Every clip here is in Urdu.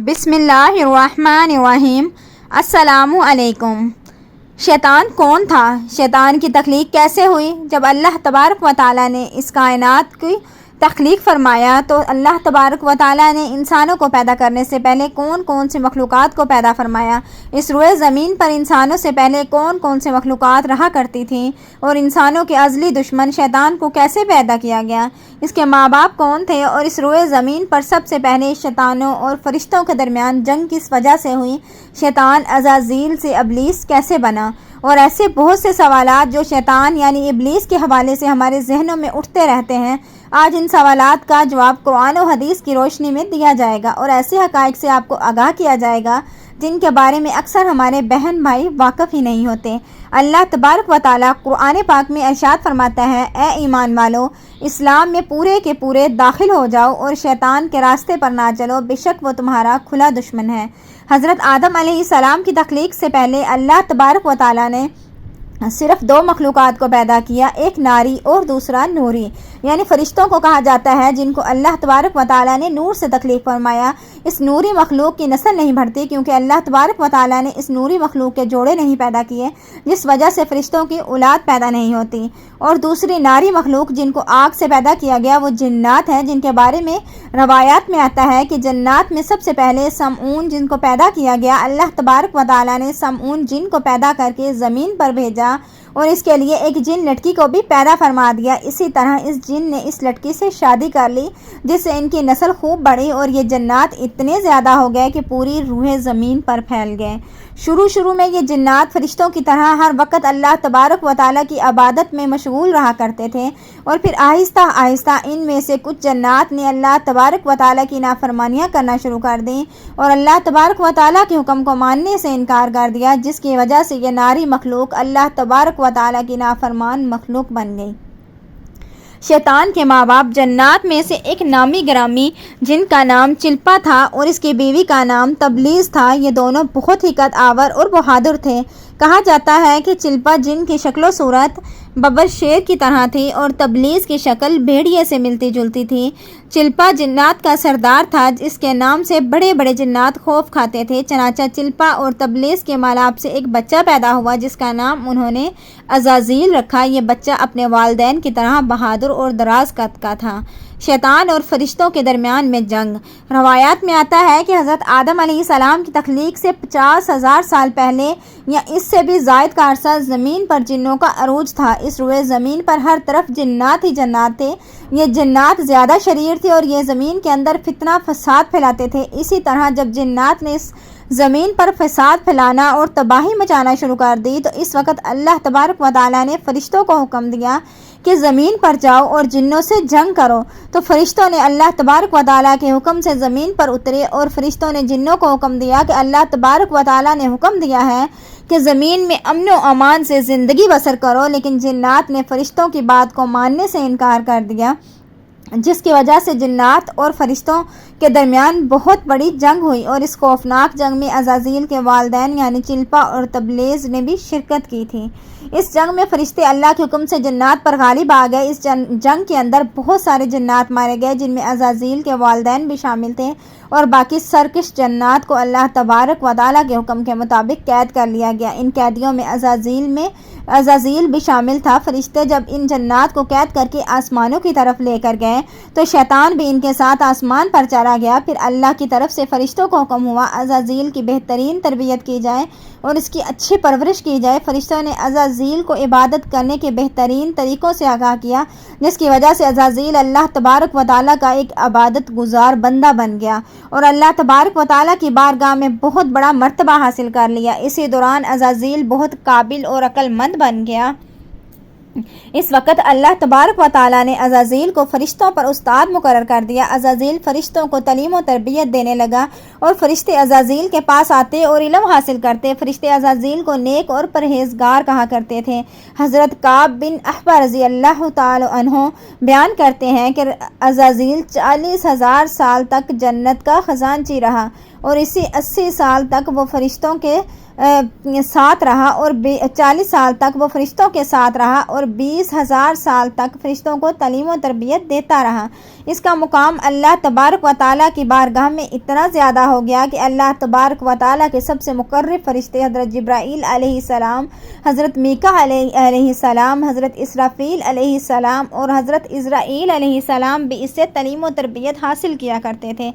بسم اللہ الرحمن الرحیم۔ السلام علیکم۔ شیطان کون تھا؟ شیطان کی تخلیق کیسے ہوئی؟ جب اللہ تبارک و تعالیٰ نے اس کائنات کی تخلیق فرمایا تو اللہ تبارک و تعالیٰ نے انسانوں کو پیدا کرنے سے پہلے کون کون سی مخلوقات کو پیدا فرمایا؟ اس روئے زمین پر انسانوں سے پہلے کون کون سی مخلوقات رہا کرتی تھیں؟ اور انسانوں کے ازلی دشمن شیطان کو کیسے پیدا کیا گیا؟ اس کے ماں باپ کون تھے؟ اور اس روئے زمین پر سب سے پہلے شیطانوں اور فرشتوں کے درمیان جنگ کس وجہ سے ہوئی؟ شیطان عزازیل سے ابلیس کیسے بنا؟ اور ایسے بہت سے سوالات جو شیطان یعنی ابلیس کے حوالے سے ہمارے ذہنوں میں اٹھتے رہتے ہیں، آج ان سوالات کا جواب قرآن و حدیث کی روشنی میں دیا جائے گا اور ایسے حقائق سے آپ کو آگاہ کیا جائے گا جن کے بارے میں اکثر ہمارے بہن بھائی واقف ہی نہیں ہوتے۔ اللہ تبارک و تعالیٰ قرآن پاک میں ارشاد فرماتا ہے، اے ایمان والو، اسلام میں پورے کے پورے داخل ہو جاؤ اور شیطان کے راستے پر نہ چلو، بے شک وہ تمہارا کھلا دشمن ہے۔ حضرت آدم علیہ السلام کی تخلیق سے پہلے اللہ تبارک و تعالیٰ نے صرف دو مخلوقات کو پیدا کیا، ایک ناری اور دوسرا نوری، یعنی فرشتوں کو کہا جاتا ہے جن کو اللہ تبارک و تعالیٰ نے نور سے تخلیق فرمایا۔ اس نوری مخلوق کی نسل نہیں بڑھتی کیونکہ اللہ تبارک و تعالیٰ نے اس نوری مخلوق کے جوڑے نہیں پیدا کیے، جس وجہ سے فرشتوں کی اولاد پیدا نہیں ہوتی۔ اور دوسری ناری مخلوق جن کو آگ سے پیدا کیا گیا وہ جنات ہیں، جن کے بارے میں روایات میں آتا ہے کہ جنات میں سب سے پہلے سمعون جن کو پیدا کیا گیا، اللہ تبارک و تعالیٰ نے سمعون جن کو پیدا کر کے زمین پر بھیجا اور اس کے لیے ایک جن لڑکی کو بھی پیدا فرما دیا۔ اسی طرح اس جن نے اس لڑکی سے شادی کر لی جس سے ان کی نسل خوب بڑھی اور یہ جنات اتنے زیادہ ہو گئے کہ پوری روح زمین پر پھیل گئے۔ شروع میں یہ جنات فرشتوں کی طرح ہر وقت اللہ تبارک و تعالیٰ کی عبادت میں مشغول رہا کرتے تھے، اور پھر آہستہ آہستہ ان میں سے کچھ جنات نے اللہ تبارک و تعالیٰ کی نافرمانیاں کرنا شروع کر دیں اور اللہ تبارک و تعالیٰ کے حکم کو ماننے سے انکار کر دیا، جس کی وجہ سے یہ ناری مخلوق اللہ تبارک و تعالیٰ کی نافرمان مخلوق بن گئی۔ شیطان کے ماں باپ جنات میں سے ایک نامی گرامی جن کا نام چلپا تھا اور اس کی بیوی کا نام تبلیز تھا، یہ دونوں بہت ہی قد آور اور بہادر تھے۔ کہا جاتا ہے کہ چلپا جن کی شکل و صورت ببر شیر کی طرح تھی اور تبلیز کی شکل بھیڑیے سے ملتی جلتی تھی۔ چلپا جنات کا سردار تھا، اس کے نام سے بڑے بڑے جنات خوف کھاتے تھے، چنانچہ چلپا اور تبلیز کے مالاپ سے ایک بچہ پیدا ہوا جس کا نام انہوں نے عزازیل رکھا۔ یہ بچہ اپنے والدین کی طرح بہادر اور دراز قد کا تھا۔ شیطان اور فرشتوں کے درمیان میں جنگ۔ روایات میں آتا ہے کہ حضرت آدم علیہ السلام کی تخلیق سے 50,000 سال پہلے یا اس سے بھی زائد کا عرصہ زمین پر جنوں کا عروج تھا۔ اس روئے زمین پر ہر طرف جنات ہی جنات تھے۔ یہ جنات زیادہ شریر تھے اور یہ زمین کے اندر فتنہ فساد پھیلاتے تھے۔ اسی طرح جب جنات نے اس زمین پر فساد پھیلانا اور تباہی مچانا شروع کر دی تو اس وقت اللہ تبارک و تعالیٰ نے فرشتوں کو حکم دیا کہ زمین پر جاؤ اور جنوں سے جنگ کرو، تو فرشتوں نے اللہ تبارک و تعالیٰ کے حکم سے زمین پر اترے اور فرشتوں نے جنوں کو حکم دیا کہ اللہ تبارک و تعالیٰ نے حکم دیا ہے کہ زمین میں امن و امان سے زندگی بسر کرو، لیکن جنات نے فرشتوں کی بات کو ماننے سے انکار کر دیا، جس کی وجہ سے جنات اور فرشتوں کے درمیان بہت بڑی جنگ ہوئی، اور اس خوفناک جنگ میں عزازیل کے والدین یعنی چلپا اور تبلیز نے بھی شرکت کی تھی۔ اس جنگ میں فرشتے اللہ کے حکم سے جنات پر غالب آ گئے۔ اس جنگ کے اندر بہت سارے جنات مارے گئے جن میں عزازیل کے والدین بھی شامل تھے، اور باقی سرکش جنات کو اللہ تبارک و تعالیٰ کے حکم کے مطابق قید کر لیا گیا۔ ان قیدیوں میں عزازیل بھی شامل تھا۔ فرشتے جب ان جنات کو قید کر کے آسمانوں کی طرف لے کر گئے تو شیطان بھی ان کے ساتھ آسمان پر چلا گیا۔ پھر اللہ کی طرف سے فرشتوں کو حکم ہوا عزازیل کی بہترین تربیت کی جائے اور اس کی اچھی پرورش کی جائے۔ فرشتوں نے عزازیل کو عبادت کرنے کے بہترین طریقوں سے آگاہ کیا، جس کی وجہ سے عزازیل اللہ تبارک و تعالیٰ کا ایک عبادت گزار بندہ بن گیا اور اللہ تبارک و تعالیٰ کی بارگاہ میں بہت بڑا مرتبہ حاصل کر لیا۔ اسی دوران عزازیل بہت قابل اور عقل مند بن گیا۔ اس وقت اللہ تبارک و تعالیٰ نے عزازیل کو فرشتوں پر استاد مقرر کر دیا۔ عزازیل فرشتوں کو تعلیم و تربیت دینے لگا اور فرشتے عزازیل کے پاس آتے اور علم حاصل کرتے۔ فرشتے عزازیل کو نیک اور پرہیزگار کہا کرتے تھے۔ حضرت کعب بن احبار رضی اللہ تعالی عنہ بیان کرتے ہیں کہ عزازیل 40,000 سال تک جنت کا خزانچی رہا اور اسی 80 سال تک وہ فرشتوں کے ساتھ رہا اور 40 سال تک وہ فرشتوں کے ساتھ رہا اور 20,000 سال تک فرشتوں کو تعلیم و تربیت دیتا رہا۔ اس کا مقام اللہ تبارک و تعالیٰ کی بارگاہ میں اتنا زیادہ ہو گیا کہ اللہ تبارک و تعالیٰ کے سب سے مقرب فرشتے حضرت جبرائیل علیہ السلام، حضرت میکا علیہ السلام، حضرت اسرافیل علیہ السلام اور حضرت عزرائیل علیہ السلام بھی اس سے تعلیم و تربیت حاصل کیا کرتے تھے۔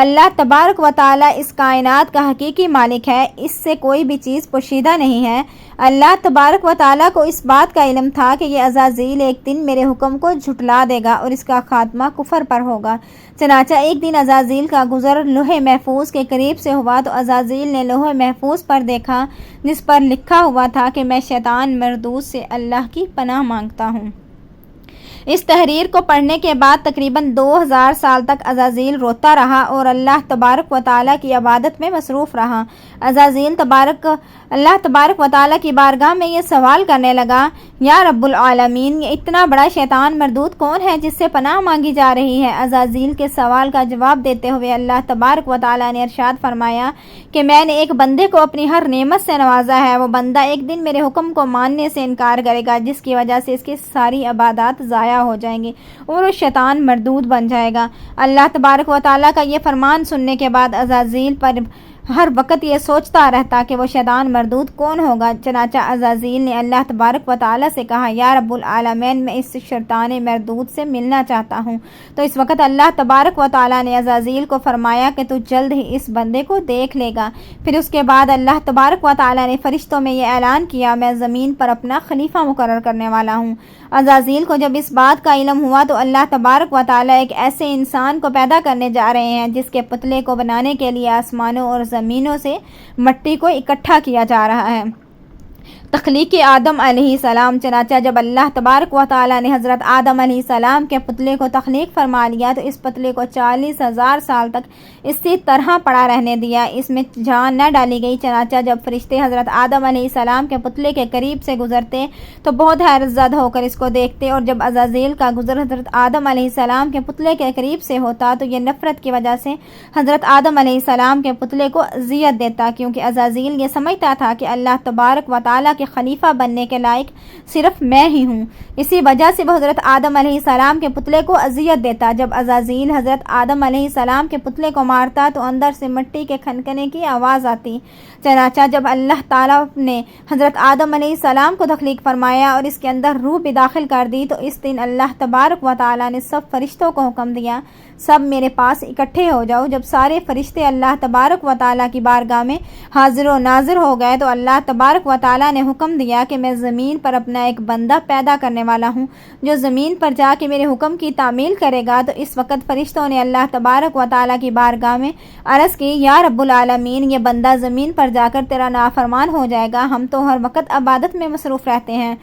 اللہ تبارک و تعالیٰ اس کائنات کا حقیقی مالک ہے، اس سے کوئی بھی چیز پوشیدہ نہیں ہے۔ اللہ تبارک و تعالیٰ کو اس بات کا علم تھا کہ یہ عزازیل ایک دن میرے حکم کو جھٹلا دے گا اور اس کا خاتمہ کفر پر ہوگا۔ چنانچہ ایک دن عزازیل کا گزر لوح محفوظ کے قریب سے ہوا تو عزازیل نے لوح محفوظ پر دیکھا جس پر لکھا ہوا تھا کہ میں شیطان مردود سے اللہ کی پناہ مانگتا ہوں۔ اس تحریر کو پڑھنے کے بعد تقریباً 2000 سال تک عزازیل روتا رہا اور اللہ تبارک و تعالیٰ کی عبادت میں مصروف رہا۔ عزازیل اللہ تبارک و تعالیٰ کی بارگاہ میں یہ سوال کرنے لگا، یا رب العالمین، یہ اتنا بڑا شیطان مردود کون ہے جس سے پناہ مانگی جا رہی ہے؟ عزازیل کے سوال کا جواب دیتے ہوئے اللہ تبارک و تعالیٰ نے ارشاد فرمایا کہ میں نے ایک بندے کو اپنی ہر نعمت سے نوازا ہے، وہ بندہ ایک دن میرے حکم کو ماننے سے انکار کرے گا جس کی وجہ سے اس کی ساری عبادات ضائع ہو جائیں گی اور وہ شیطان مردود بن جائے گا۔ اللہ تبارک و تعالیٰ کا یہ فرمان سننے کے بعد عزازیل پر ہر وقت یہ سوچتا رہتا کہ وہ شیطان مردود کون ہوگا۔ چنانچہ عزازیل نے اللہ تبارک و تعالیٰ سے کہا، یا رب العالمین، میں اس شیطان مردود سے ملنا چاہتا ہوں۔ تو اس وقت اللہ تبارک و تعالیٰ نے عزازیل کو فرمایا کہ تو جلد ہی اس بندے کو دیکھ لے گا۔ پھر اس کے بعد اللہ تبارک و تعالیٰ نے فرشتوں میں یہ اعلان کیا، میں زمین پر اپنا خلیفہ مقرر کرنے والا ہوں۔ عزازیل کو جب اس بات کا علم ہوا تو اللہ تبارک و تعالیٰ ایک ایسے انسان کو پیدا کرنے جا رہے ہیں جس کے پتلے کو بنانے کے لیے آسمانوں اور زمینوں سے مٹی کو اکٹھا کیا جا رہا ہے۔ تخلیق آدم علیہ السلام۔ چنانچہ جب اللہ تبارک و تعالیٰ نے حضرت آدم علیہ السلام کے پتلے کو تخلیق فرما لیا تو اس پتلے کو 40,000 سال تک اسی طرح پڑا رہنے دیا، اس میں جان نہ ڈالی گئی۔ چنانچہ جب فرشتے حضرت آدم علیہ السلام کے پتلے کے قریب سے گزرتے تو بہت حیرت زدہ ہو کر اس کو دیکھتے، اور جب عزازیل کا گزر حضرت آدم علیہ السلام کے پتلے کے قریب سے ہوتا تو یہ نفرت کی وجہ سے حضرت آدم علیہ السلام کے پتلے کو اذیت دیتا، کیونکہ عزازیل یہ سمجھتا تھا کہ اللہ تبارک و تعالیٰ کے خلیفہ بننے کے لائق صرف میں ہی ہوں۔ اسی وجہ سے وہ حضرت آدم علیہ السلام کے پتلے کو اذیت دیتا۔ جب عزازیل حضرت آدم علیہ السلام کے پتلے کو مارتا تو اندر سے مٹی کے کھنکنے کی آواز آتی۔ چنانچہ جب اللہ تعالیٰ نے حضرت آدم علیہ السلام کو تخلیق فرمایا اور اس کے اندر روح بھی داخل کر دی تو اس دن اللہ تبارک و تعالیٰ نے سب فرشتوں کو حکم دیا، سب میرے پاس اکٹھے ہو جاؤ۔ جب سارے فرشتے اللہ تبارک و تعالیٰ کی بارگاہ میں حاضر و ناظر ہو گئے تو اللہ تبارک و تعالیٰ نے حکم دیا کہ میں زمین پر اپنا ایک بندہ پیدا کرنے والا ہوں جو زمین پر جا کے میرے حکم کی تعمیل کرے گا۔ تو اس وقت فرشتوں نے اللہ تبارک و تعالیٰ کی بارگاہ میں عرض کی، یا رب العالمین، یہ بندہ زمین پر جا کر تیرا نافرمان ہو جائے گا، ہم تو ہر وقت عبادت میں مصروف رہتے ہیں۔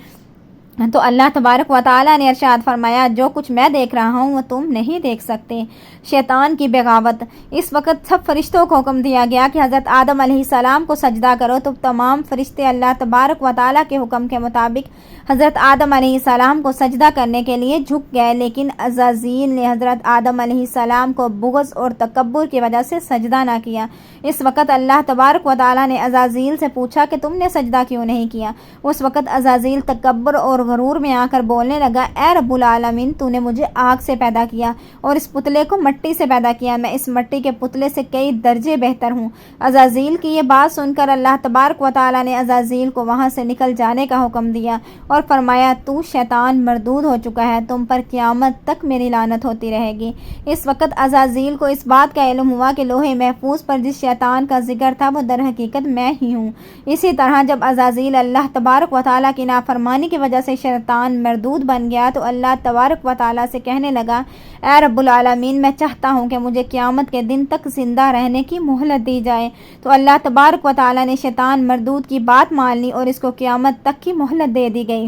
تو اللہ تبارک و تعالیٰ نے ارشاد فرمایا، جو کچھ میں دیکھ رہا ہوں وہ تم نہیں دیکھ سکتے۔ شیطان کی بغاوت۔ اس وقت سب فرشتوں کو حکم دیا گیا کہ حضرت آدم علیہ السلام کو سجدہ کرو، تو تمام فرشتے اللہ تبارک و تعالیٰ کے حکم کے مطابق حضرت آدم علیہ السلام کو سجدہ کرنے کے لیے جھک گئے، لیکن عزازیل نے حضرت آدم علیہ السلام کو بغض اور تکبر کی وجہ سے سجدہ نہ کیا۔ اس وقت اللہ تبارک و تعالیٰ نے عزازیل سے پوچھا کہ تم نے سجدہ کیوں نہیں کیا؟ اس وقت عزازیل تکبر اور غرور میں آ کر بولنے لگا، اے رب العالمین، تو نے مجھے آگ سے پیدا کیا اور اس پتلے کو مٹی سے پیدا کیا، میں اس مٹی کے پتلے سے کئی درجے بہتر ہوں۔ عزازیل کی یہ بات سن کر اللہ تبارک و تعالیٰ نے عزازیل کو وہاں سے نکل جانے کا حکم دیا اور فرمایا، تو شیطان مردود ہو چکا ہے، تم پر قیامت تک میری لعنت ہوتی رہے گی۔ اس وقت عزازیل کو اس بات کا علم ہوا کہ لوح محفوظ پر جس شیطان کا ذکر تھا وہ در حقیقت میں ہی ہوں۔ اسی طرح جب عزازیل اللہ تبارک و تعالیٰ کی نافرمانی کی وجہ سے شیطان مردود بن گیا تو اللہ تبارک و تعالیٰ سے کہنے لگا، اے رب العالمین، میں چاہتا ہوں کہ مجھے قیامت کے دن تک زندہ رہنے کی مہلت دی جائے۔ تو اللہ تبارک و تعالیٰ نے شیطان مردود کی بات مان لی اور اس کو قیامت تک کی مہلت دے دی گئی۔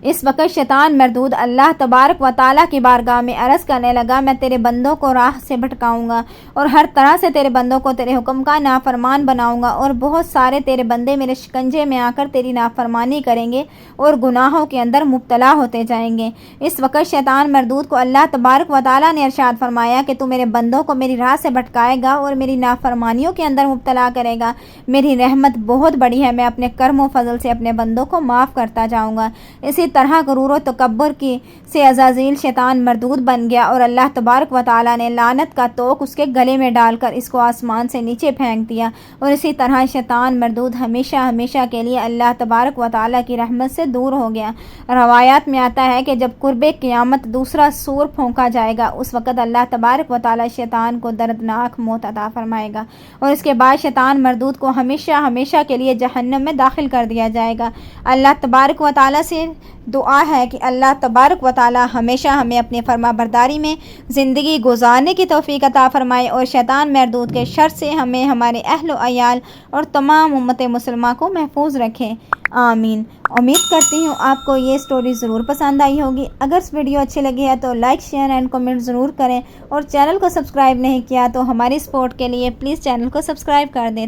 اس وقت شیطان مردود اللہ تبارک و تعالیٰ کی بارگاہ میں عرض کرنے لگا، میں تیرے بندوں کو راہ سے بھٹکاؤں گا اور ہر طرح سے تیرے بندوں کو تیرے حکم کا نافرمان بناؤں گا، اور بہت سارے تیرے بندے میرے شکنجے میں آ کر تیری نافرمانی کریں گے اور گناہوں کے اندر مبتلا ہوتے جائیں گے۔ اس وقت شیطان مردود کو اللہ تبارک و تعالیٰ نے ارشاد فرمایا کہ تو میرے بندوں کو میری راہ سے بھٹکائے گا اور میری نافرمانیوں کے اندر مبتلا کرے گا، میری رحمت بہت بڑی ہے، میں اپنے کرم و فضل سے اپنے بندوں کو معاف کرتا جاؤں گا۔ اسی طرح غرور و تکبر کی سے عزازیل شیطان مردود بن گیا اور اللہ تبارک و تعالیٰ نے لعنت کا توق اس کے گلے میں ڈال کر اس کو آسمان سے نیچے پھینک دیا، اور اسی طرح شیطان مردود ہمیشہ ہمیشہ کے لیے اللہ تبارک و تعالیٰ کی رحمت سے دور ہو گیا۔ روایات میں آتا ہے کہ جب قرب قیامت دوسرا سور پھونکا جائے گا، اس وقت اللہ تبارک و تعالیٰ شیطان کو دردناک موت عطا فرمائے گا، اور اس کے بعد شیطان مردود کو ہمیشہ ہمیشہ کے لیے جہنم میں داخل کر دیا جائے گا۔ اللہ تبارک و تعالیٰ سے دعا ہے کہ اللہ تبارک و تعالیٰ ہمیشہ ہمیں اپنے فرما برداری میں زندگی گزارنے کی توفیق عطا فرمائے، اور شیطان مردود کے شر سے ہمیں، ہمارے اہل و عیال اور تمام امت مسلمہ کو محفوظ رکھے، آمین۔ امید کرتی ہوں آپ کو یہ سٹوری ضرور پسند آئی ہوگی۔ اگر اس ویڈیو اچھی لگی ہے تو لائک، شیئر اینڈ کمنٹ ضرور کریں، اور چینل کو سبسکرائب نہیں کیا تو ہماری سپورٹ کے لیے پلیز چینل کو سبسکرائب کر دیں۔